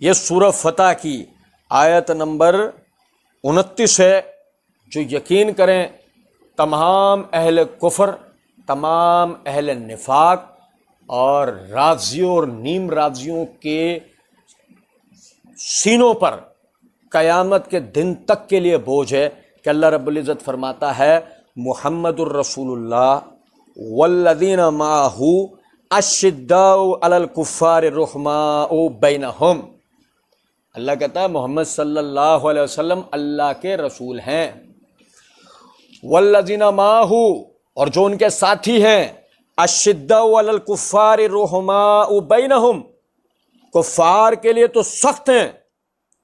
یہ سورہ فتح کی آیت نمبر 29 ہے. جو یقین کریں تمام اہل کفر، تمام اہل نفاق اور رافضیوں اور نیم رافضیوں کے سینوں پر قیامت کے دن تک کے لیے بوجھ ہے کہ اللہ رب العزت فرماتا ہے محمد الرسول اللہ والذین معہ اشداء علی الکفار رحماء بینہم. اللہ کہتا ہے محمد صلی اللہ علیہ وسلم اللہ کے رسول ہیں. والذین معہ، اور جو ان کے ساتھی ہیں، اشداء علی الکفار رحماء بینہم، کفار کے لیے تو سخت ہیں،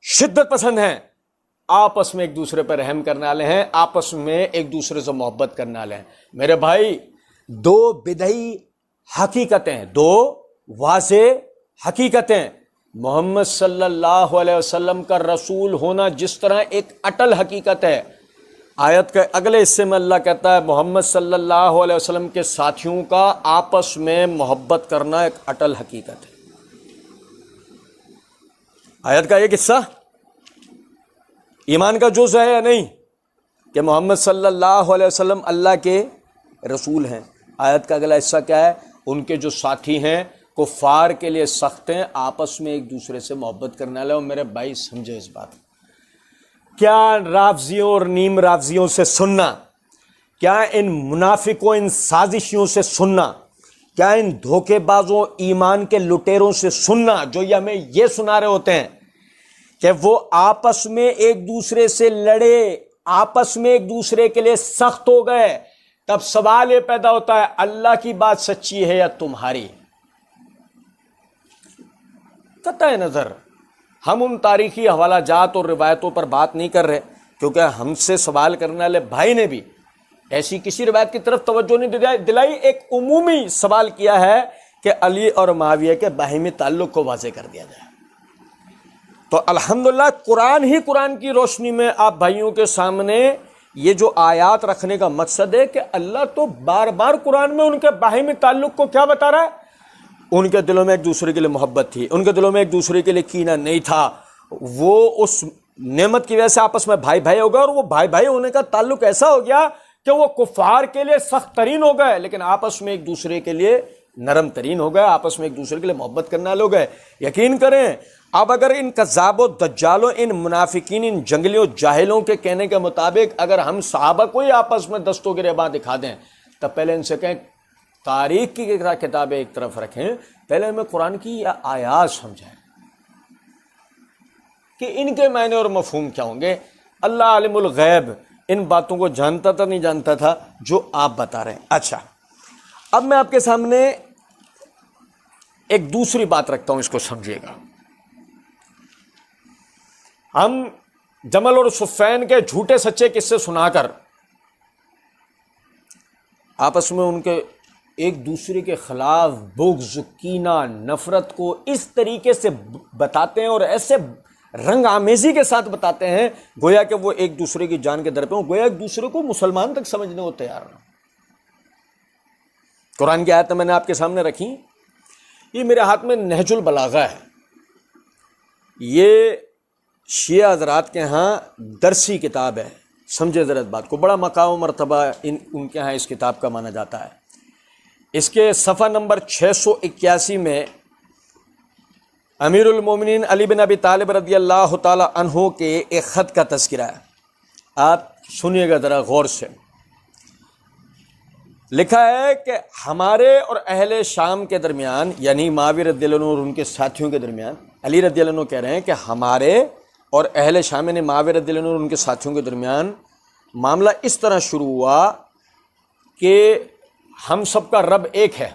شدت پسند ہیں، آپس میں ایک دوسرے پر رحم کرنے والے ہیں، آپس میں ایک دوسرے سے محبت کرنے والے ہیں. میرے بھائی، دو بدعی حقیقتیں، دو واضح حقیقتیں. محمد صلی اللہ علیہ وسلم کا رسول ہونا جس طرح ایک اٹل حقیقت ہے، آیت کے اگلے حصے میں اللہ کہتا ہے محمد صلی اللہ علیہ وسلم کے ساتھیوں کا آپس میں محبت کرنا ایک اٹل حقیقت ہے. آیت کا ایک حصہ ایمان کا جز ہے یا نہیں کہ محمد صلی اللہ علیہ وسلم اللہ کے رسول ہیں. آیت کا اگلا حصہ کیا ہے؟ ان کے جو ساتھی ہیں کفار کے لیے سخت ہیں، آپس میں ایک دوسرے سے محبت کرنے والے. اور میرے بھائی سمجھے اس بات، کیا رافضیوں اور نیم رافضیوں سے سننا، کیا ان منافقوں، ان سازشیوں سے سننا، کیا ان دھوکے بازوں ایمان کے لٹیروں سے سننا جو یہ ہمیں یہ سنا رہے ہوتے ہیں کہ وہ آپس میں ایک دوسرے سے لڑے، آپس میں ایک دوسرے کے لیے سخت ہو گئے. تب سوال یہ پیدا ہوتا ہے اللہ کی بات سچی ہے یا تمہاری؟ قطع نظر ہم ان تاریخی حوالہ جات اور روایتوں پر بات نہیں کر رہے، کیونکہ ہم سے سوال کرنے والے بھائی نے بھی ایسی کسی روایت کی طرف توجہ نہیں دلائی. ایک عمومی سوال کیا ہے کہ علی اور معاویہ کے باہمی تعلق کو واضح کر دیا جائے. تو الحمدللہ قرآن کی روشنی میں آپ بھائیوں کے سامنے یہ جو آیات رکھنے کا مقصد ہے کہ اللہ تو بار بار قرآن میں ان کے باہمی تعلق کو کیا بتا رہا ہے؟ ان کے دلوں میں ایک دوسرے کے لیے محبت تھی، ان کے دلوں میں ایک دوسرے کے لیے کینہ نہیں تھا. وہ اس نعمت کی وجہ سے آپس میں بھائی بھائی ہو گئے، اور وہ بھائی بھائی ہونے کا تعلق ایسا ہو گیا کہ وہ کفار کے لیے سخت ترین ہو گئے لیکن آپس میں ایک دوسرے کے لیے نرم ترین ہو گئے، آپس میں ایک دوسرے کے لیے محبت کرنے والے ہو گئے. یقین کریں اب اگر ان کذاب و دجالوں، ان منافقین، ان جنگلیوں جاہلوں کے کہنے کے مطابق اگر ہم صحابہ کو ہی آپس میں دستوں گریباں دکھا دیں، تب پہلے ان سے کہیں تاریخ کی کتابیں ایک طرف رکھیں، پہلے ہمیں قرآن کی آیات سمجھائیں کہ ان کے معنی اور مفہوم کیا ہوں گے. اللہ عالم الغیب ان باتوں کو جانتا تھا نہیں جانتا تھا جو آپ بتا رہے ہیں. اچھا، اب میں آپ کے سامنے ایک دوسری بات رکھتا ہوں، اس کو سمجھیے گا. ہم جمل اور صفین کے جھوٹے سچے قصے سنا کر آپس میں ان کے ایک دوسرے کے خلاف بغض، کینہ، نفرت کو اس طریقے سے بتاتے ہیں اور ایسے رنگ آمیزی کے ساتھ بتاتے ہیں گویا کہ وہ ایک دوسرے کی جان کے در پہ ہوں، گویا ایک دوسرے کو مسلمان تک سمجھنے کو تیار نہ. قرآن کی آیت میں نے آپ کے سامنے رکھی، یہ میرے ہاتھ میں نہج البلاغہ ہے. یہ شیعہ حضرات کے ہاں درسی کتاب ہے. سمجھے ذرا بات کو، بڑا مقام و مرتبہ ان کے ہاں اس کتاب کا مانا جاتا ہے. اس کے صفحہ نمبر 681 میں امیر المومنین علی بن ابی طالب رضی اللہ تعالی عنہ کے ایک خط کا تذکرہ ہے. آپ سنیے گا ذرا غور سے. لکھا ہے کہ ہمارے اور اہل شام کے درمیان، یعنی معاویہ رضی اللہ عنہ اور ان کے ساتھیوں کے درمیان، علی رضی اللہ عنہ کہہ رہے ہیں کہ ہمارے اور اہل شام یعنی معاویہ رضی اللہ عنہ اور ان کے ساتھیوں کے درمیان معاملہ اس طرح شروع ہوا کہ ہم سب کا رب ایک ہے.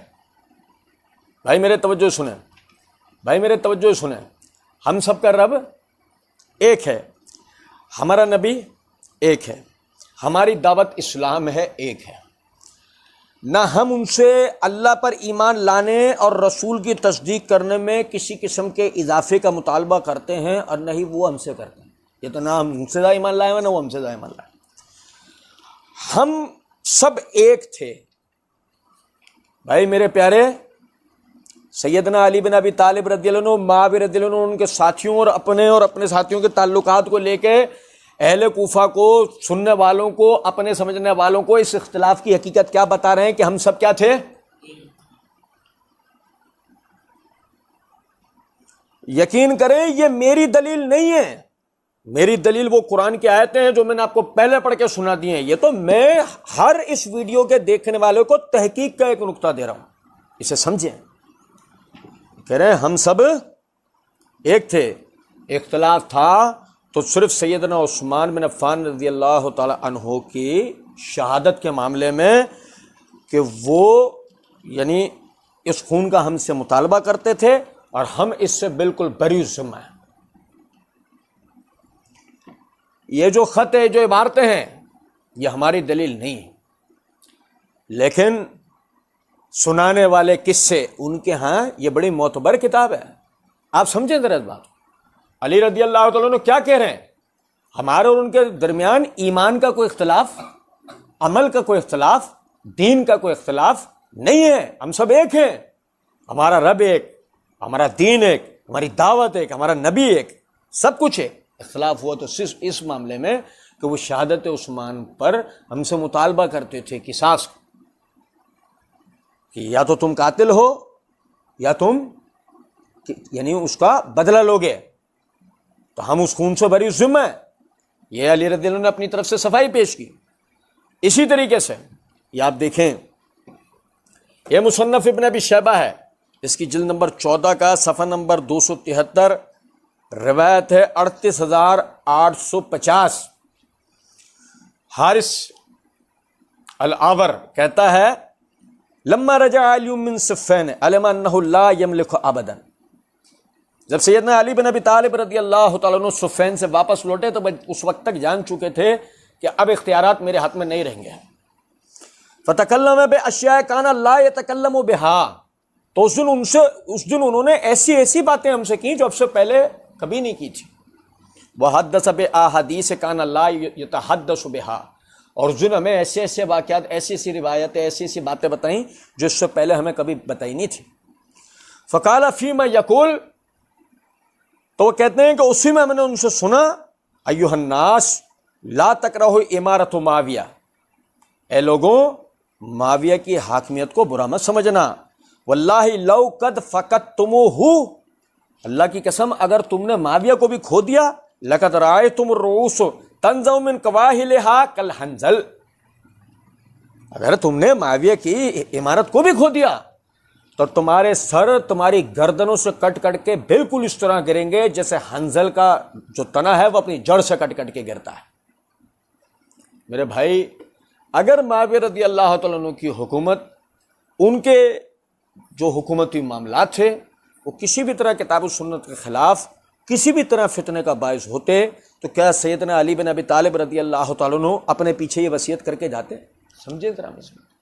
بھائی میرے توجہ سنیں، بھائی میرے توجہ سنیں. ہم سب کا رب ایک ہے، ہمارا نبی ایک ہے، ہماری دعوت اسلام ہے، ایک ہے. نہ ہم ان سے اللہ پر ایمان لانے اور رسول کی تصدیق کرنے میں کسی قسم کے اضافے کا مطالبہ کرتے ہیں اور نہ ہی وہ ہم سے کرتے ہیں. یہ تو نہ ہم ان سے زیادہ ایمان لائے ہیں نہ وہ ہم سے زیادہ ایمان لائے. ہم سب ایک تھے. بھائی میرے پیارے، سیدنا علی بن ابی طالب رضی اللہ عنہ، معاویہ رضی اللہ عنہ، ان کے ساتھیوں اور اپنے ساتھیوں کے تعلقات کو لے کے اہل کوفہ کو، سننے والوں کو، اپنے سمجھنے والوں کو اس اختلاف کی حقیقت کیا بتا رہے ہیں کہ ہم سب کیا تھے؟ یقین کریں یہ میری دلیل نہیں ہے، میری دلیل وہ قرآن کی آیتیں ہیں جو میں نے آپ کو پہلے پڑھ کے سنا دی ہیں. یہ تو میں ہر اس ویڈیو کے دیکھنے والوں کو تحقیق کا ایک نقطہ دے رہا ہوں، اسے سمجھیں. کہہ رہے ہیں ہم سب ایک تھے، اختلاف تھا تو صرف سیدنا عثمان بن عفان رضی اللہ تعالی عنہ کی شہادت کے معاملے میں کہ وہ یعنی اس خون کا ہم سے مطالبہ کرتے تھے اور ہم اس سے بالکل بری ذمہ ہیں. یہ جو خط ہے، جو عبارتیں ہیں، یہ ہماری دلیل نہیں ہے، لیکن سنانے والے قصے ان کے ہاں یہ بڑی معتبر کتاب ہے. آپ سمجھیں ذرا اس بات. علی رضی اللہ تعالیٰ عنہ کیا کہہ رہے ہیں؟ ہمارے اور ان کے درمیان ایمان کا کوئی اختلاف، عمل کا کوئی اختلاف، دین کا کوئی اختلاف نہیں ہے. ہم سب ایک ہیں، ہمارا رب ایک، ہمارا دین ایک، ہماری دعوت ایک، ہمارا نبی ایک، سب کچھ ہے. اختلاف ہوا تو صرف اس معاملے میں کہ وہ شہادت عثمان پر ہم سے مطالبہ کرتے تھے قصاص، کہ یا تو تم قاتل ہو یا تم یعنی اس کا بدلہ لوگے، تو ہم اس خون سے بری ذمہ ہیں. یہ علی رضی اللہ عنہ نے اپنی طرف سے صفائی پیش کی. اسی طریقے سے یہ آپ دیکھیں، یہ مصنف ابن ابی شیبہ ہے، اس کی جلد نمبر 14 کا صفحہ نمبر 273، روایت ہے 38,850. حارث العور کہتا ہے لما رجع علی من صفین علم انہ لا یملک ابدا. جب سیدنا علی بن ابی طالب رضی اللہ تعالیٰ عنہ صفین سے واپس لوٹے تو اس وقت تک جان چکے تھے کہ اب اختیارات میرے ہاتھ میں نہیں رہیں گے. فتکلم باشیاء کان لا یتکلم بها. تو اس دن انہوں نے ایسی باتیں ہم سے کی جو اب سے پہلے کبھی نہیں کی تھی. وحدث باحادیث کان لا یتحدث بها. اور اس دن ہمیں ایسے واقعات، ایسی روایتیں، ایسی باتیں بتائیں جو اس سے پہلے ہمیں کبھی بتائی نہیں تھی. فقال فیما یقول. تو وہ کہتے ہیں کہ اسی میں نے ان سے سنا ایھا الناس لا تکرہوا امارۃ معاویہ. اے لوگوں، معاویہ کی حاکمیت کو برا مت سمجھنا. واللہ لو قد فقدتموہ. اللہ کی قسم اگر تم نے معاویہ کو بھی کھو دیا، لقد رأیتم الرؤوس تنزع من قواہلها کالحنظل. اگر تم نے معاویہ کی عمارت کو بھی کھو دیا تو تمہارے سر تمہاری گردنوں سے کٹ کے بالکل اس طرح گریں گے جیسے حنظل کا جو تنا ہے وہ اپنی جڑ سے کٹ کے گرتا ہے. میرے بھائی، اگر معاویہ رضی اللہ تعالیٰ عنہ کی حکومت، ان کے جو حکومتی معاملات تھے، وہ کسی بھی طرح کتاب و سنت کے خلاف، کسی بھی طرح فتنے کا باعث ہوتے، تو کیا سیدنا علی بن ابی طالب رضی اللہ تعالیٰ عنہ اپنے پیچھے یہ وصیت کر کے جاتے؟ سمجھے ذرا مسئلہ.